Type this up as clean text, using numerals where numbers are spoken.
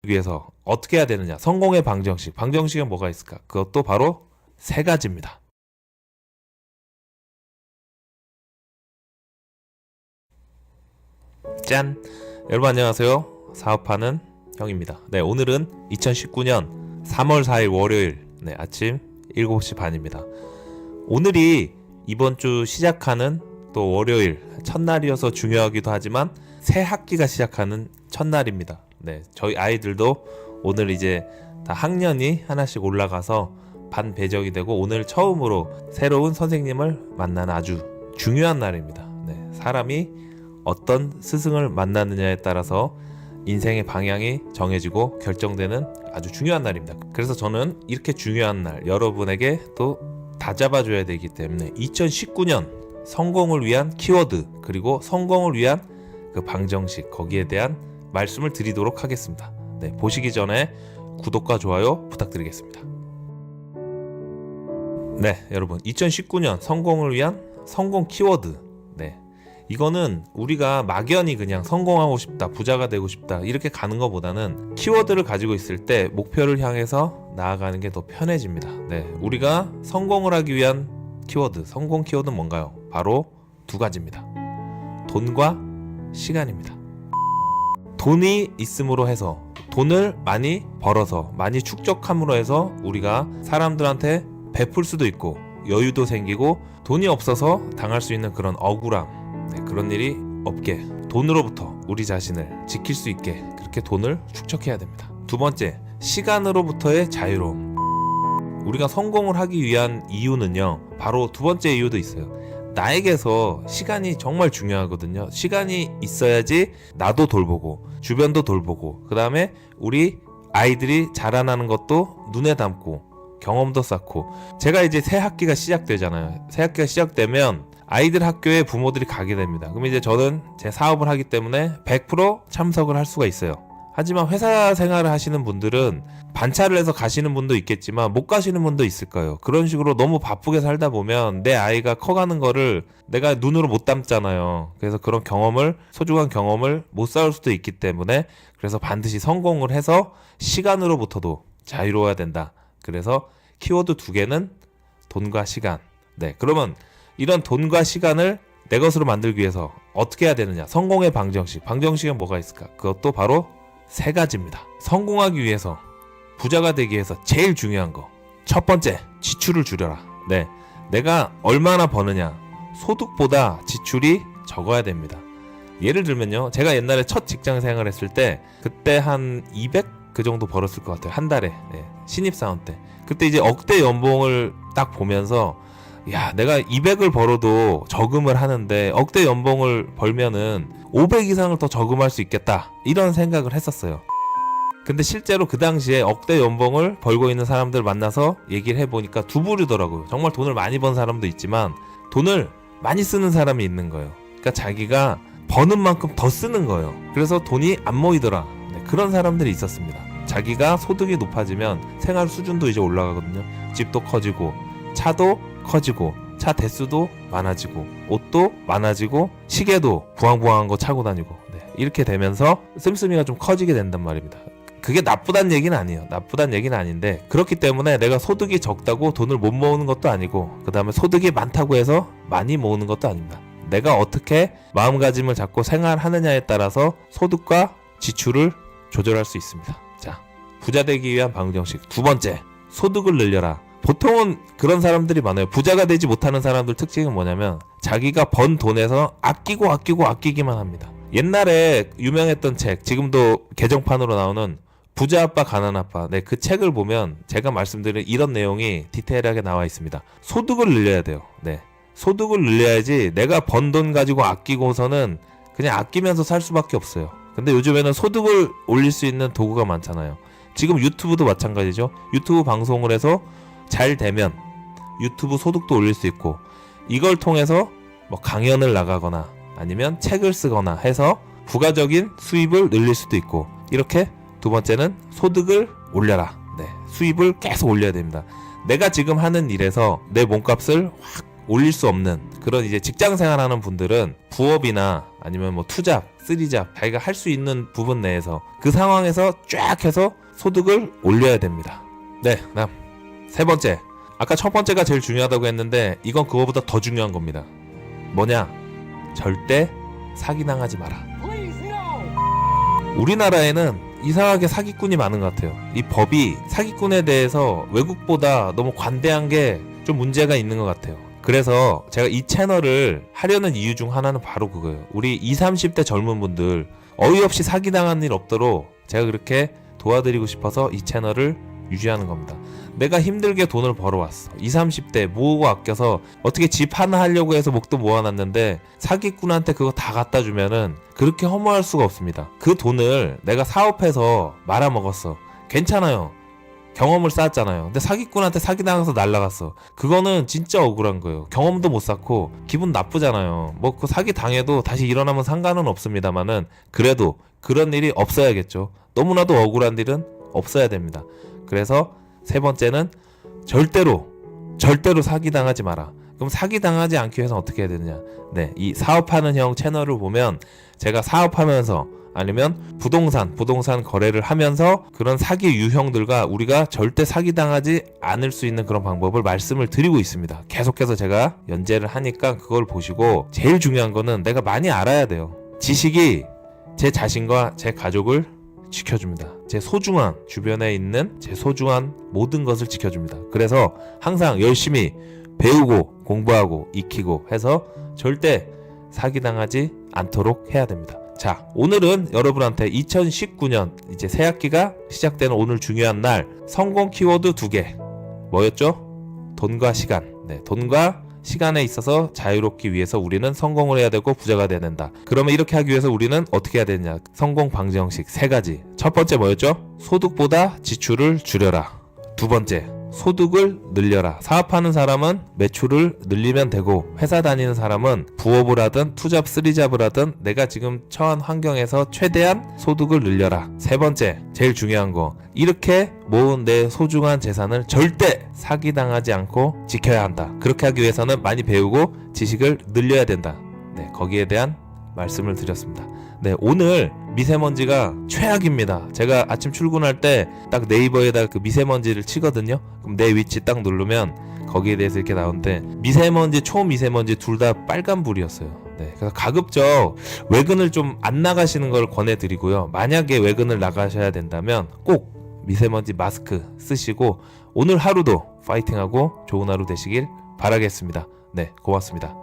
위해서 어떻게 해야 되느냐? 성공의 방정식. 방정식은 뭐가 있을까? 그것도 바로 세 가지입니다. 짠! 여러분 안녕하세요. 사업하는 형입니다. 네, 오늘은 2019년 3월 4일 월요일 아침 7시 반입니다. 오늘이 이번 주 시작하는 또 월요일 첫날이어서 중요하기도 하지만 새 학기가 시작하는 첫날입니다. 네, 저희 아이들도 오늘 이제 다 학년이 하나씩 올라가서 반 배정이 되고 오늘 처음으로 새로운 선생님을 만나는 아주 중요한 날입니다. 네, 사람이 어떤 스승을 만나느냐에 따라서 인생의 방향이 정해지고 결정되는 아주 중요한 날입니다. 그래서 저는 이렇게 중요한 날 여러분에게 또 다잡아줘야 되기 때문에 2019년 성공을 위한 키워드 그리고 성공을 위한 그 방정식 거기에 대한 말씀을 드리도록 하겠습니다. 네, 보시기 전에 구독과 좋아요 부탁드리겠습니다. 네, 여러분 2019년 성공을 위한 성공 키워드. 네, 이거는 우리가 막연히 그냥 성공하고 싶다, 부자가 되고 싶다 이렇게 가는 것보다는 키워드를 가지고 있을 때 목표를 향해서 나아가는 게 더 편해집니다. 네, 우리가 성공을 하기 위한 키워드, 성공 키워드는 뭔가요? 바로 두 가지입니다. 돈과 시간입니다. 돈이 있음으로 해서 돈을 많이 벌어서 많이 축적함으로 해서 우리가 사람들한테 베풀 수도 있고 여유도 생기고 돈이 없어서 당할 수 있는 그런 억울함 그런 일이 없게 돈으로부터 우리 자신을 지킬 수 있게 그렇게 돈을 축적해야 됩니다. 두 번째, 시간으로부터의 자유로움. 우리가 성공을 하기 위한 이유는요, 바로 두 번째 이유도 있어요. 나에게서 시간이 정말 중요하거든요. 시간이 있어야지 나도 돌보고 주변도 돌보고 그 다음에 우리 아이들이 자라나는 것도 눈에 담고 경험도 쌓고 제가 이제 새 학기가 시작되잖아요. 새 학기가 시작되면 아이들 학교에 부모들이 가게 됩니다. 그럼 이제 저는 제 사업을 하기 때문에 100% 참석을 할 수가 있어요. 하지만 회사 생활을 하시는 분들은 반차를 해서 가시는 분도 있겠지만 못 가시는 분도 있을 거예요. 그런 식으로 너무 바쁘게 살다 보면 내 아이가 커가는 거를 내가 눈으로 못 담잖아요. 그래서 그런 경험을, 소중한 경험을 못 쌓을 수도 있기 때문에 그래서 반드시 성공을 해서 시간으로부터도 자유로워야 된다. 그래서 키워드 두 개는 돈과 시간. 네, 그러면 이런 돈과 시간을 내 것으로 만들기 위해서 어떻게 해야 되느냐? 성공의 방정식. 방정식은 뭐가 있을까? 그것도 바로 세 가지입니다. 성공하기 위해서, 부자가 되기 위해서 제일 중요한 거. 첫 번째, 지출을 줄여라. 네, 내가 얼마나 버느냐. 소득보다 지출이 적어야 됩니다. 예를 들면요, 제가 옛날에 첫 직장 생활을 했을 때 그때 한 200 그 정도 벌었을 것 같아요. 한 달에. 네, 신입사원 때. 그때 이제 억대 연봉을 딱 보면서 야, 내가 200을 벌어도 저금을 하는데 억대 연봉을 벌면은 500 이상을 더 저금할 수 있겠다 이런 생각을 했었어요. 근데 실제로 그 당시에 억대 연봉을 벌고 있는 사람들 만나서 얘기를 해보니까 두 부류더라고요. 정말 돈을 많이 번 사람도 있지만 돈을 많이 쓰는 사람이 있는 거예요. 그러니까 자기가 버는 만큼 더 쓰는 거예요. 그래서 돈이 안 모이더라. 네, 그런 사람들이 있었습니다. 자기가 소득이 높아지면 생활 수준도 이제 올라가거든요. 집도 커지고 차도 커지고 차 대수도 많아지고 옷도 많아지고 시계도 부황부황한 거 차고 다니고 이렇게 되면서 씀씀이가 좀 커지게 된단 말입니다. 그게 나쁘다는 얘기는 아니에요. 나쁘다는 얘기는 아닌데 그렇기 때문에 내가 소득이 적다고 돈을 못 모으는 것도 아니고 그 다음에 소득이 많다고 해서 많이 모으는 것도 아닙니다. 내가 어떻게 마음가짐을 잡고 생활하느냐에 따라서 소득과 지출을 조절할 수 있습니다. 자, 부자 되기 위한 방정식 두 번째, 소득을 늘려라. 보통은 그런 사람들이 많아요. 부자가 되지 못하는 사람들 특징은 뭐냐면 자기가 번 돈에서 아끼기만 합니다. 옛날에 유명했던 책, 지금도 개정판으로 나오는 부자 아빠 가난 아빠, 네, 그 책을 보면 제가 말씀드린 이런 내용이 디테일하게 나와 있습니다. 소득을 늘려야 돼요. 네, 소득을 늘려야지 내가 번 돈 가지고 아끼고서는 그냥 아끼면서 살 수밖에 없어요. 근데 요즘에는 소득을 올릴 수 있는 도구가 많잖아요. 지금 유튜브도 마찬가지죠. 유튜브 방송을 해서 잘 되면 유튜브 소득도 올릴 수 있고 이걸 통해서 뭐 강연을 나가거나 아니면 책을 쓰거나 해서 부가적인 수입을 늘릴 수도 있고 이렇게 두 번째는 소득을 올려라. 네, 수입을 계속 올려야 됩니다. 내가 지금 하는 일에서 내 몸값을 확 올릴 수 없는 그런 이제 직장 생활하는 분들은 부업이나 아니면 뭐 투잡, 쓰리잡 자기가 할 수 있는 부분 내에서 그 상황에서 쫙 해서 소득을 올려야 됩니다. 네, 다음 세 번째. 아까 첫 번째가 제일 중요하다고 했는데 이건 그거보다 더 중요한 겁니다. 뭐냐? 절대 사기당하지 마라. 우리나라에는 이상하게 사기꾼이 많은 것 같아요. 이 법이 사기꾼에 대해서 외국보다 너무 관대한 게 좀 문제가 있는 것 같아요. 그래서 제가 이 채널을 하려는 이유 중 하나는 바로 그거예요. 우리 20, 30대 젊은 분들 어이없이 사기당하는 일 없도록 제가 그렇게 도와드리고 싶어서 이 채널을 유지하는 겁니다. 내가 힘들게 돈을 벌어왔어. 20, 30대 모으고 아껴서 어떻게 집 하나 하려고 해서 목돈 모아놨는데 사기꾼한테 그거 다 갖다 주면은 그렇게 허무할 수가 없습니다. 그 돈을 내가 사업해서 말아먹었어. 괜찮아요. 경험을 쌓았잖아요. 근데 사기꾼한테 사기당해서 날라갔어. 그거는 진짜 억울한 거예요. 경험도 못 쌓고 기분 나쁘잖아요. 뭐 그 사기 당해도 다시 일어나면 상관은 없습니다만은 그래도 그런 일이 없어야겠죠. 너무나도 억울한 일은 없어야 됩니다. 그래서 세 번째는 절대로 사기당하지 마라. 그럼 사기당하지 않기 위해서는 어떻게 해야 되느냐? 네, 이 사업하는 형 채널을 보면 제가 사업하면서 아니면 부동산 거래를 하면서 그런 사기 유형들과 우리가 절대 사기당하지 않을 수 있는 그런 방법을 말씀을 드리고 있습니다. 계속해서 제가 연재를 하니까 그걸 보시고 제일 중요한 거는 내가 많이 알아야 돼요. 지식이 제 자신과 제 가족을 지켜줍니다. 제 소중한 주변에 있는 제 소중한 모든 것을 지켜줍니다. 그래서 항상 열심히 배우고 공부하고 익히고 해서 절대 사기당하지 않도록 해야 됩니다. 자, 오늘은 여러분한테 2019년 이제 새 학기가 시작되는 오늘 중요한 날 성공 키워드 2개 뭐였죠? 돈과 시간. 네, 돈과 시간에 있어서 자유롭기 위해서 우리는 성공을 해야 되고 부자가 돼야 된다. 그러면 이렇게 하기 위해서 우리는 어떻게 해야 되냐? 성공 방정식 3가지. 첫 번째 뭐였죠? 소득보다 지출을 줄여라. 두 번째, 소득을 늘려라. 사업하는 사람은 매출을 늘리면 되고 회사 다니는 사람은 부업을 하든 투잡 쓰리잡을 하든 내가 지금 처한 환경에서 최대한 소득을 늘려라. 세 번째, 제일 중요한 거, 이렇게 모은 내 소중한 재산을 절대 사기당하지 않고 지켜야 한다. 그렇게 하기 위해서는 많이 배우고 지식을 늘려야 된다. 네, 거기에 대한 말씀을 드렸습니다. 네, 오늘 미세먼지가 최악입니다. 제가 아침 출근할 때 딱 네이버에다 그 미세먼지를 치거든요. 그럼 내 위치 딱 누르면 거기에 대해서 이렇게 나오는데 미세먼지, 초미세먼지 둘 다 빨간불이었어요. 네, 그래서 가급적 외근을 좀 안 나가시는 걸 권해드리고요. 만약에 외근을 나가셔야 된다면 꼭 미세먼지 마스크 쓰시고 오늘 하루도 파이팅하고 좋은 하루 되시길 바라겠습니다. 네, 고맙습니다.